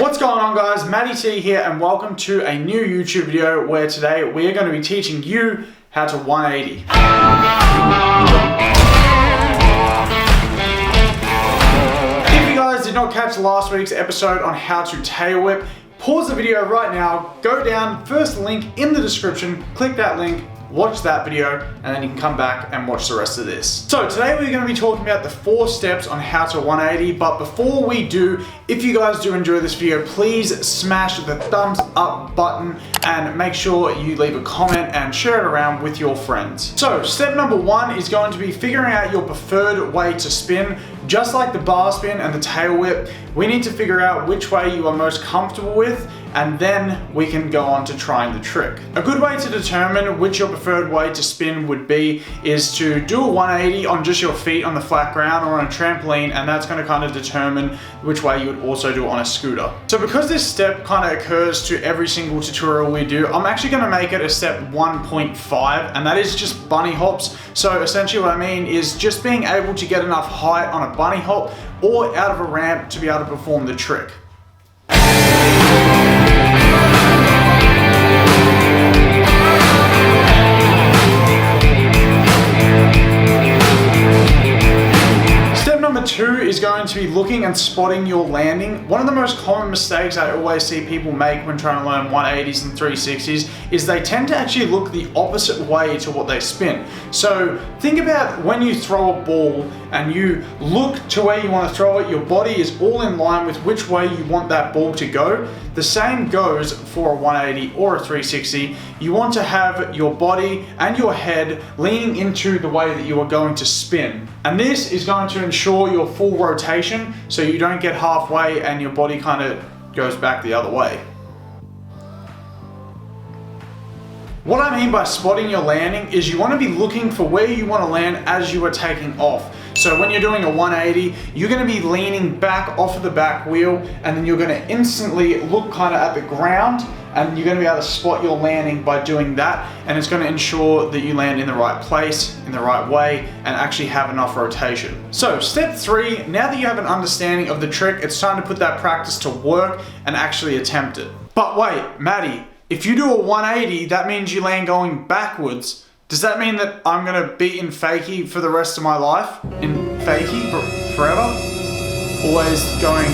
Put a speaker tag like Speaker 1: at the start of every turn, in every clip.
Speaker 1: What's going on, guys? Matty T here, and welcome to a new YouTube video where today we are going to be teaching you how to 180. If you guys did not catch last week's episode on how to tail whip, pause the video right now, go down, first link in the description, click that link, watch that video, and then you can come back and watch the rest of this. So today we're going to be talking about the 4 steps on how to 180, but before we do, if you guys do enjoy this video, please smash the thumbs up button and make sure you leave a comment and share it around with your friends. So step number 1 is going to be figuring out your preferred way to spin. Just like the bar spin and the tail whip, we need to figure out which way you are most comfortable with, and then we can go on to trying the trick. A good way to determine which your preferred way to spin would be is to do a 180 on just your feet on the flat ground or on a trampoline, and that's going to kind of determine which way you would also do on a scooter. So because this step kind of occurs to every single tutorial we do, I'm actually going to make it a step 1.5, and that is just bunny hops. So essentially what I mean is just being able to get enough height on a bunny hop or out of a ramp to be able to perform the trick. Number 2 is going to be looking and spotting your landing. One of the most common mistakes I always see people make when trying to learn 180s and 360s is they tend to actually look the opposite way to what they spin. So think about when you throw a ball and you look to where you want to throw it, your body is all in line with which way you want that ball to go. The same goes for a 180 or a 360. You want to have your body and your head leaning into the way that you are going to spin. And this is going to ensure your full rotation so you don't get halfway and your body kind of goes back the other way. What I mean by spotting your landing is you want to be looking for where you want to land as you are taking off. So when you're doing a 180, you're going to be leaning back off of the back wheel, and then you're going to instantly look kind of at the ground, and you're going to be able to spot your landing by doing that, and it's going to ensure that you land in the right place, in the right way, and actually have enough rotation. So step 3, now that you have an understanding of the trick, it's time to put that practice to work and actually attempt it. But wait, Matty, if you do a 180, that means you land going backwards. Does that mean that I'm gonna be in fakie for the rest of my life? In fakie forever? Always going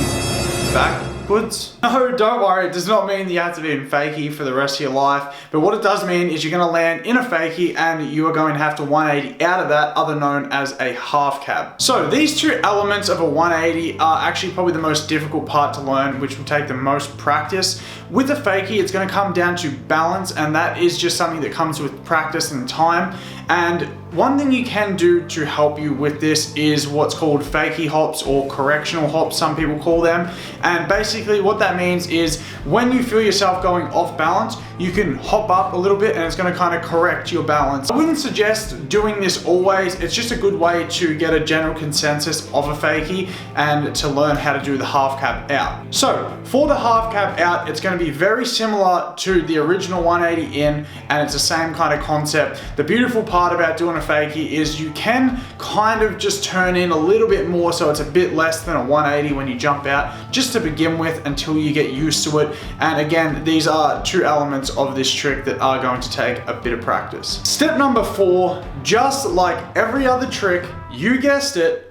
Speaker 1: backwards? No, don't worry, it does not mean that you have to be in fakie for the rest of your life, but what it does mean is you're gonna land in a fakie and you are going to have to 180 out of that, other known as a half cab. So these 2 elements of a 180 are actually probably the most difficult part to learn, which will take the most practice. With a fakie, it's gonna come down to balance, and that is just something that comes with practice and time. And one thing you can do to help you with this is what's called fakie hops, or correctional hops, some people call them. And basically what that means is when you feel yourself going off balance, you can hop up a little bit and it's going to kind of correct your balance. I wouldn't suggest doing this always. It's just a good way to get a general consensus of a fakie and to learn how to do the half cab out. So for the half cab out, it's going to be very similar to the original 180 in, and it's the same kind of concept. The beautiful part about doing a fakie is you can kind of just turn in a little bit more, so it's a bit less than a 180 when you jump out, just to begin with until you get used to it. And again, these are 2 elements of this trick that are going to take a bit of practice. Step number 4, just like every other trick, you guessed it,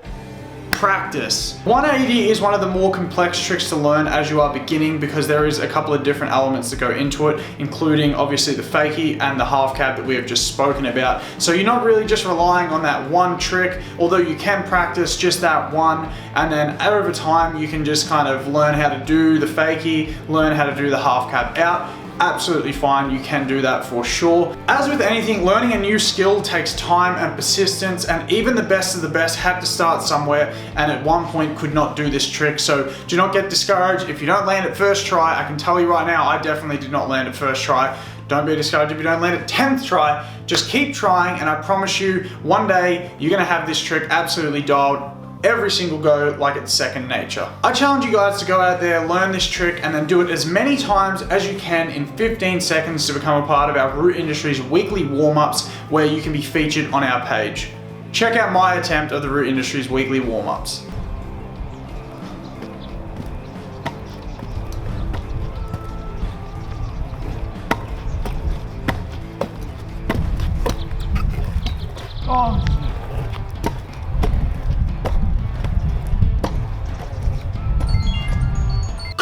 Speaker 1: practice. 180 is one of the more complex tricks to learn as you are beginning, because there is a couple of different elements that go into it, including obviously the fakie and the half cab that we have just spoken about. So you're not really just relying on that one trick, although you can practice just that one, and then over time you can just kind of learn how to do the fakie, learn how to do the half cab out. Absolutely fine, you can do that for sure. As with anything, learning a new skill takes time and persistence, and even the best of the best had to start somewhere and at one point could not do this trick. So do not get discouraged if you don't land at first try. I can tell you right now, I definitely did not land at first try. Don't be discouraged if you don't land at 10th try. Just keep trying, and I promise you, one day you're gonna have this trick absolutely dialed. Every single go like it's second nature. I challenge you guys to go out there, learn this trick, and then do it as many times as you can in 15 seconds to become a part of our Root Industries weekly warm-ups, where you can be featured on our page. Check out my attempt of the Root Industries weekly warm-ups.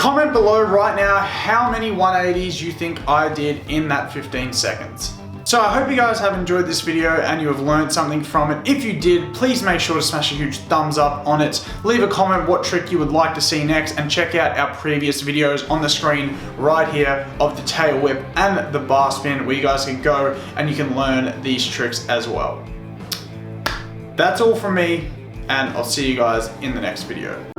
Speaker 1: Comment below right now how many 180s you think I did in that 15 seconds. So I hope you guys have enjoyed this video and you have learned something from it. If you did, please make sure to smash a huge thumbs up on it. Leave a comment what trick you would like to see next, and check out our previous videos on the screen right here of the tail whip and the bar spin, where you guys can go and you can learn these tricks as well. That's all from me, and I'll see you guys in the next video.